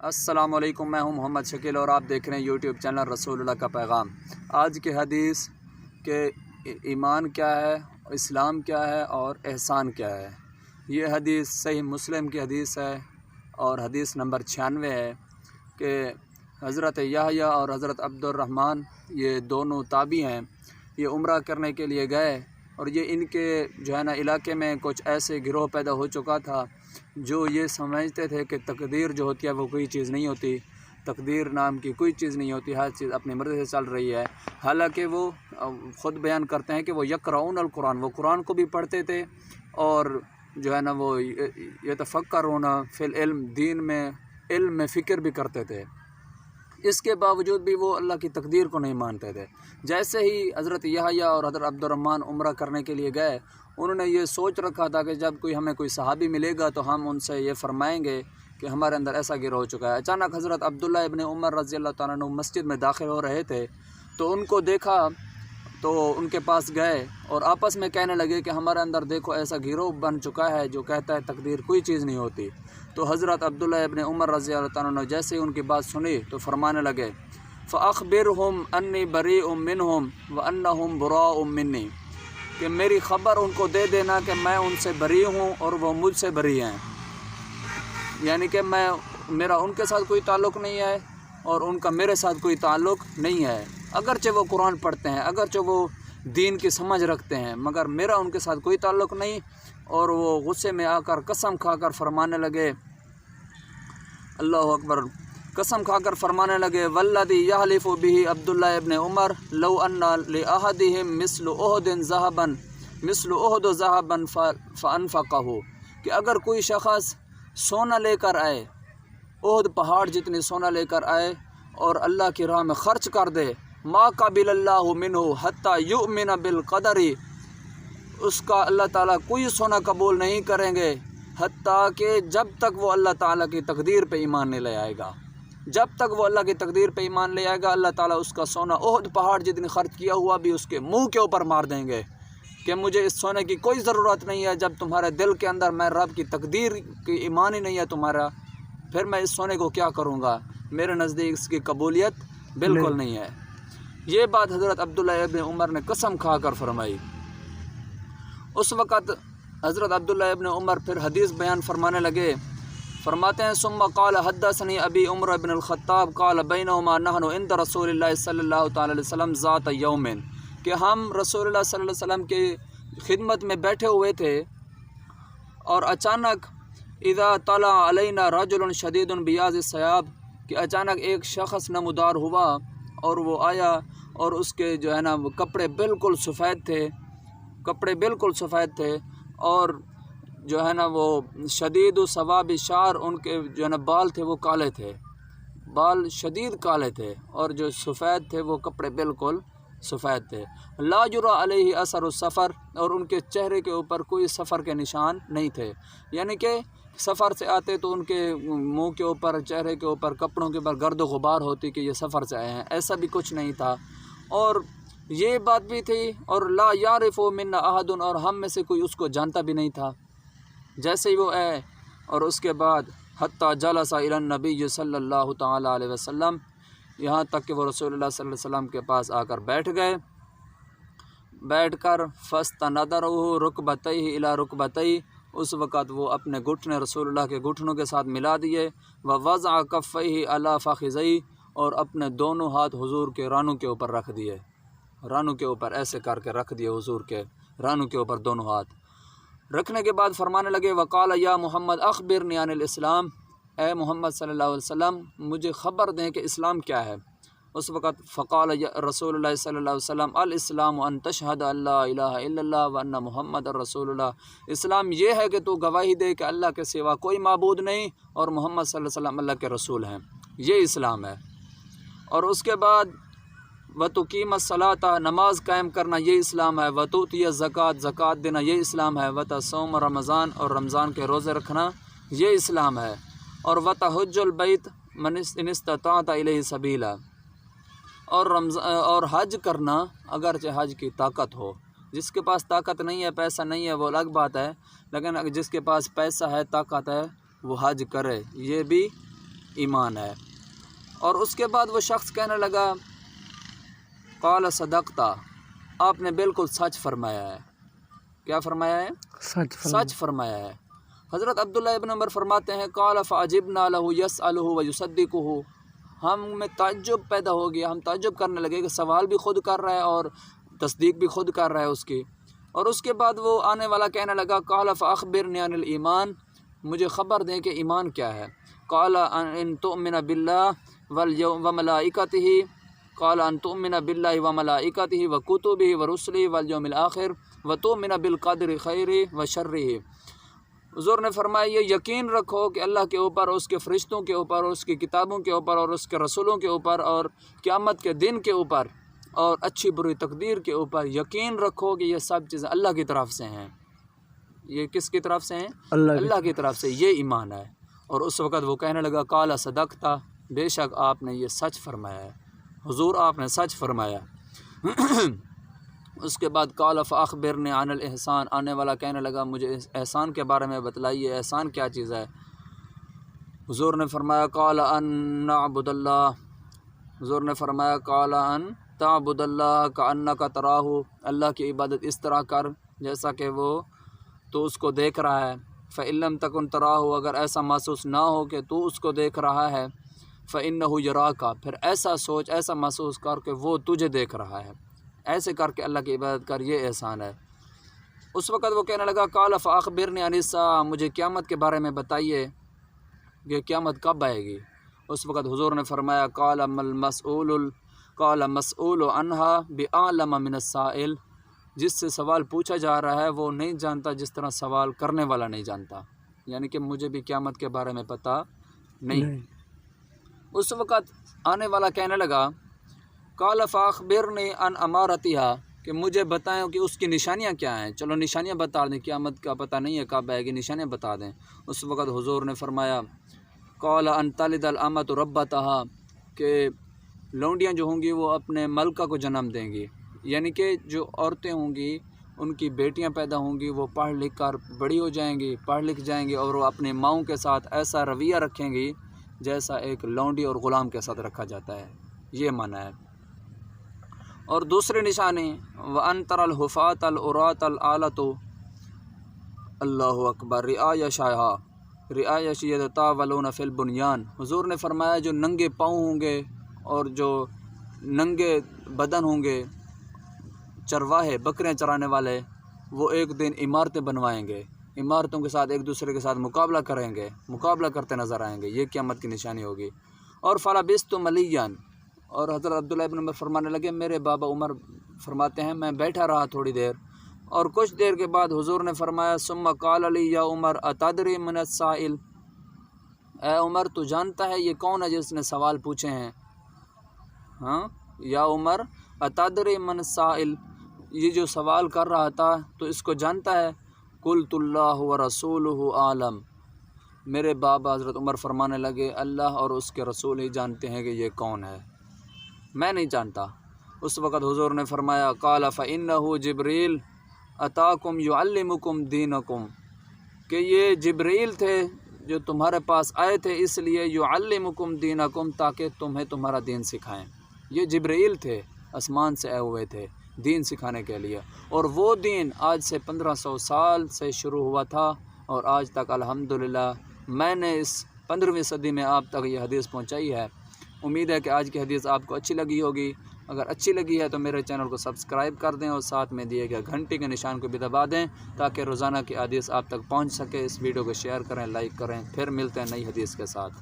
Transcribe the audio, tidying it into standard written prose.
السلام علیکم، میں ہوں محمد شکیل اور آپ دیکھ رہے ہیں یوٹیوب چینل رسول اللہ کا پیغام۔ آج کی حدیث کہ ایمان کیا ہے، اسلام کیا ہے اور احسان کیا ہے۔ یہ حدیث صحیح مسلم کی حدیث ہے اور حدیث نمبر 96 ہے کہ حضرت یحییٰ اور حضرت عبد الرحمن یہ دونوں تابعی ہیں، یہ عمرہ کرنے کے لیے گئے اور یہ ان کے علاقے میں کچھ ایسے گروہ پیدا ہو چکا تھا جو یہ سمجھتے تھے کہ تقدیر جو ہوتی ہے وہ کوئی چیز نہیں ہوتی، تقدیر نام کی کوئی چیز نہیں ہوتی، ہر چیز اپنی مرضی سے چل رہی ہے۔ حالانکہ وہ خود بیان کرتے ہیں کہ وہ یقرؤون القرآن، وہ قرآن کو بھی پڑھتے تھے اور وہ یتفکرون فی العلم، دین میں علم میں فکر بھی کرتے تھے۔ اس کے باوجود بھی وہ اللہ کی تقدیر کو نہیں مانتے تھے۔ جیسے ہی حضرت یحییٰ اور حضرت عبد الرحمن عمرہ کرنے کے لیے گئے، انہوں نے یہ سوچ رکھا تھا کہ جب ہمیں کوئی صحابی ملے گا تو ہم ان سے یہ فرمائیں گے کہ ہمارے اندر ایسا گروہ ہو چکا ہے۔ اچانک حضرت عبداللہ ابن عمر رضی اللہ تعالیٰ عنہ مسجد میں داخل ہو رہے تھے تو ان کو دیکھا تو ان کے پاس گئے اور آپس میں کہنے لگے کہ ہمارے اندر دیکھو ایسا گروہ بن چکا ہے جو کہتا ہے تقدیر کوئی چیز نہیں ہوتی۔ تو حضرت عبداللہ ابن عمر رضی اللہ تعالیٰ عنہ جیسے ہی ان کی بات سنی تو فرمانے لگے فَأَخْبِرْهُمْ أَنِّي بَرِيءٌ مِّنْهُمْ وَأَنَّهُمْ بُرَاءٌ مِّنِّي، کہ میری خبر ان کو دے دینا کہ میں ان سے بری ہوں اور وہ مجھ سے بری ہیں، یعنی کہ میرا ان کے ساتھ کوئی تعلق نہیں ہے اور ان کا میرے ساتھ کوئی تعلق نہیں ہے۔ اگرچہ وہ قرآن پڑھتے ہیں، اگرچہ وہ دین کی سمجھ رکھتے ہیں، مگر میرا ان کے ساتھ کوئی تعلق نہیں۔ اور وہ غصے میں آ کر قسم کھا کر فرمانے لگے، اللہ اکبر، قسم کھا کر فرمانے لگے والذی یحلف بہ عبداللہ ابن عمر لو ان لأحدہم مثل احد ذہبا فانفقہ، کہ اگر کوئی شخص سونا لے کر آئے، احد پہاڑ جتنی سونا لے کر آئے اور اللہ کی راہ میں خرچ کر دے، ما قبل اللہ منہ حتی یؤمن بالقدر، اس کا اللہ تعالیٰ کوئی سونا قبول نہیں کریں گے حتیٰ کہ جب تک وہ اللہ تعالیٰ کی تقدیر پہ ایمان نہیں لے آئے گا۔ جب تک وہ اللہ کی تقدیر پہ ایمان لے آئے گا، اللہ تعالیٰ اس کا سونا احد پہاڑ جتنی خرچ کیا ہوا بھی اس کے منہ کے اوپر مار دیں گے کہ مجھے اس سونے کی کوئی ضرورت نہیں ہے، جب تمہارے دل کے اندر میں رب کی تقدیر کی ایمان ہی نہیں ہے تمہارا، پھر میں اس سونے کو کیا کروں گا، میرے نزدیک اس کی قبولیت بالکل نہیں ہے۔ یہ بات حضرت عبداللہ ابن عمر نے قسم کھا کر فرمائی۔ اس وقت حضرت عبداللہ ابن عمر پھر حدیث بیان فرمانے لگے، فرماتے ہیں ثم قال حدثنی ابی عمر بن الخطاب قال بینہما نحن عند رسول اللہ صلی اللہ تعالی علیہ وسلم ذات یوم، کہ ہم رسول اللہ صلی اللہ علیہ وسلم کی خدمت میں بیٹھے ہوئے تھے اور اچانک اذا طلع علینا رجل شدید بیاض الثیاب، کہ اچانک ایک شخص نمودار ہوا اور وہ آیا اور اس کے وہ کپڑے بالکل سفید تھے، کپڑے بالکل سفید تھے اور وہ شدید و ثواب شعر، ان کے بال تھے وہ کالے تھے، بال شدید کالے تھے اور جو سفید تھے وہ کپڑے بالکل سفید تھے، لا یری علیہ اثر السفر، اور ان کے چہرے کے اوپر کوئی سفر کے نشان نہیں تھے، یعنی کہ سفر سے آتے تو ان کے منہ کے اوپر، چہرے کے اوپر، کپڑوں کے اوپر گرد و غبار ہوتی کہ یہ سفر سے آئے ہیں، ایسا بھی کچھ نہیں تھا۔ اور یہ بات بھی تھی اور لا یعرف منا احد، اور ہم میں سے کوئی اس کو جانتا بھی نہیں تھا۔ جیسے ہی وہ آئے اور اس کے بعد حتی جلس الی النبی صلی اللہ تعالی علیہ وسلم، یہاں تک کہ وہ رسول اللہ صلی اللہ علیہ وسلم کے پاس آ کر بیٹھ گئے، بیٹھ کر فاستندرہ رکبتیہ الی رکبتیہ، اس وقت وہ اپنے گھٹنے رسول اللہ کے گھٹنوں کے ساتھ ملا دیے، ووضع کفیہ علی فخذیہ، اور اپنے دونوں ہاتھ حضور کے رانوں کے اوپر رکھ دیے، رانوں کے اوپر ایسے کر کے رکھ دیے، حضور کے رانوں کے اوپر دونوں ہاتھ رکھنے کے بعد فرمانے لگے وقال یا محمد اخبرنی عن الاسلام، اے محمد صلی اللہ علیہ وسلم مجھے خبر دیں کہ اسلام کیا ہے۔ اس وقت فقال رسول اللہ صلی اللہ علیہ وسلم الاسلام ان تشہد ان لا الہ الا اللہ وان محمد رسول اللہ، اسلام یہ ہے کہ تو گواہی دے کہ اللہ کے سوا کوئی معبود نہیں اور محمد صلی اللہ علیہ وسلم اللہ کے رسول ہیں، یہ اسلام ہے۔ اور اس کے بعد وَتُقِيمَ الصَّلَاةَ، نماز قائم کرنا یہ اسلام ہے، وَتُؤْتِيَ الزَّكَاةَ، زکوٰۃ دینا یہ اسلام ہے، وَتَصُومَ رمضان، اور رمضان کے روزے رکھنا یہ اسلام ہے، اور وَتَحُجُّ الْبَيْتَ مَنِ اسْتَطَاعَ إِلَيْهِ سَبِيلًا، اور حج کرنا اگرچہ حج کی طاقت ہو، جس کے پاس طاقت نہیں ہے، پیسہ نہیں ہے، وہ الگ بات ہے، لیکن جس کے پاس پیسہ ہے، طاقت ہے، وہ حج کرے، یہ بھی ایمان ہے۔ اور اس کے بعد وہ شخص کہنے لگا قال صدقتا، آپ نے بالکل سچ فرمایا ہے۔ کیا فرمایا ہے؟ سچ فرمایا ہے۔ حضرت عبداللہ ابن عمر فرماتے ہیں قال فعجبنا له يسأله ويصدقه، ہم میں تعجب پیدا ہو گیا، ہم تعجب کرنے لگے کہ سوال بھی خود کر رہا ہے اور تصدیق بھی خود کر رہا ہے اس کی۔ اور اس کے بعد وہ آنے والا کہنے لگا قال فاخبرنی عن الایمان، مجھے خبر دیں کہ ایمان کیا ہے۔ قال ان تؤمن باللہ وملائکتہ، قال ان تؤمن باللہ وملائکتہ وکتبہ ورسلہ والیوم الآخر وتؤمن بالقدر خیرہ وشرہ۔ حضور نے فرمایا یہ یقین رکھو کہ اللہ کے اوپر، اس کے فرشتوں کے اوپر، اس کی کتابوں کے اوپر اور اس کے رسولوں کے اوپر اور قیامت کے دن کے اوپر اور اچھی بری تقدیر کے اوپر یقین رکھو کہ یہ سب چیزیں اللہ کی طرف سے ہیں۔ یہ کس کی طرف سے ہیں؟ اللہ کی طرف سے، یہ ایمان ہے۔ اور اس وقت وہ کہنے لگا قال صدقتا، بے شک آپ نے یہ سچ فرمایا ہے، حضور آپ نے سچ فرمایا۔ اس کے بعد قال فاخبرنی عن الاحسان، آنے والا کہنے لگا مجھے احسان کے بارے میں بتلائیے، احسان کیا چیز ہے؟ حضور نے فرمایا قال ان نعبد اللہ، حضور نے فرمایا قال ان تعبد اللہ کأنک تراہ، اللہ کی عبادت اس طرح کر جیسا کہ وہ تو اس کو دیکھ رہا ہے۔ فإن لم تکن تراہ، اگر ایسا محسوس نہ ہو کہ تو اس کو دیکھ رہا ہے، فإنہ یراک، پھر ایسا سوچ، ایسا محسوس کر کہ وہ تجھے دیکھ رہا ہے، ایسے کر کے اللہ کی عبادت کر، یہ احسان ہے۔ اس وقت وہ کہنے لگا قال فاخبرنی عن الساعہ، مجھے قیامت کے بارے میں بتائیے کہ قیامت کب آئے گی۔ اس وقت حضور نے فرمایا قال مسئول عنہا بأعلم من السائل، جس سے سوال پوچھا جا رہا ہے وہ نہیں جانتا جس طرح سوال کرنے والا نہیں جانتا، یعنی کہ مجھے بھی قیامت کے بارے میں پتہ نہیں۔ اس وقت آنے والا کہنے لگا قال فاخبرنی عن امارتہا، کہ مجھے بتائیں کہ اس کی نشانیاں کیا ہیں، چلو نشانیاں بتا دیں، قیامت کا پتہ نہیں ہے کب آئے گی، نشانیاں بتا دیں۔ اس وقت حضور نے فرمایا قال ان تلد الامۃ ربتہا، کہ لونڈیاں جو ہوں گی وہ اپنے ملکہ کو جنم دیں گی، یعنی کہ جو عورتیں ہوں گی ان کی بیٹیاں پیدا ہوں گی، وہ پڑھ لکھ کر بڑی ہو جائیں گی، پڑھ لکھ جائیں گی اور وہ اپنے ماؤں کے ساتھ ایسا رویہ رکھیں گی جیسا ایک لونڈی اور غلام کے ساتھ رکھا جاتا ہے، یہ معنی ہے۔ اور دوسری نشانی وَأَن تَرَى الْحُفَاةَ الْعُرَاةَ الْعَالَةَ، اللہ اکبر، رعایش یتطاولون فی البنیان، حضور نے فرمایا جو ننگے پاؤں ہوں گے اور جو ننگے بدن ہوں گے، چرواہے، بکریاں چرانے والے، وہ ایک دن عمارتیں بنوائیں گے، عمارتوں کے ساتھ ایک دوسرے کے ساتھ مقابلہ کریں گے، مقابلہ کرتے نظر آئیں گے، یہ قیامت کی نشانی ہوگی۔ اور فلبثت ملیا، اور حضرت عبداللہ ابن عمر فرمانے لگے میرے بابا عمر فرماتے ہیں میں بیٹھا رہا تھوڑی دیر، اور کچھ دیر کے بعد حضور نے فرمایا ثم قال لی یا عمر اتدری من السائل، اے عمر تو جانتا ہے یہ کون ہے جس نے سوال پوچھے ہیں؟ ہاں، یا عمر اتدری من السائل، یہ جو سوال کر رہا تھا تو اس کو جانتا ہے؟ قلت اللہ ورسولہ عالم، میرے بابا حضرت عمر فرمانے لگے اللہ اور اس کے رسول ہی جانتے ہیں کہ یہ کون ہے، میں نہیں جانتا۔ اس وقت حضور نے فرمایا قال فإنہ جبریل اتاکم یعلمکم دینکم، کہ یہ جبریل تھے جو تمہارے پاس آئے تھے اس لیے یعلمکم دینکم، تاکہ تمہیں تمہارا دین سکھائیں۔ یہ جبریل تھے، آسمان سے آئے ہوئے تھے دین سکھانے کے لیے، اور وہ دین آج سے 1500 سال سے شروع ہوا تھا اور آج تک الحمدللہ میں نے اس 15ویں صدی میں آپ تک یہ حدیث پہنچائی ہے۔ امید ہے کہ آج کی حدیث آپ کو اچھی لگی ہوگی، اگر اچھی لگی ہے تو میرے چینل کو سبسکرائب کر دیں اور ساتھ میں دیے گئے گھنٹی کے نشان کو بھی دبا دیں تاکہ روزانہ کی حدیث آپ تک پہنچ سکے۔ اس ویڈیو کو شیئر کریں، لائک کریں، پھر ملتے ہیں نئی حدیث کے ساتھ۔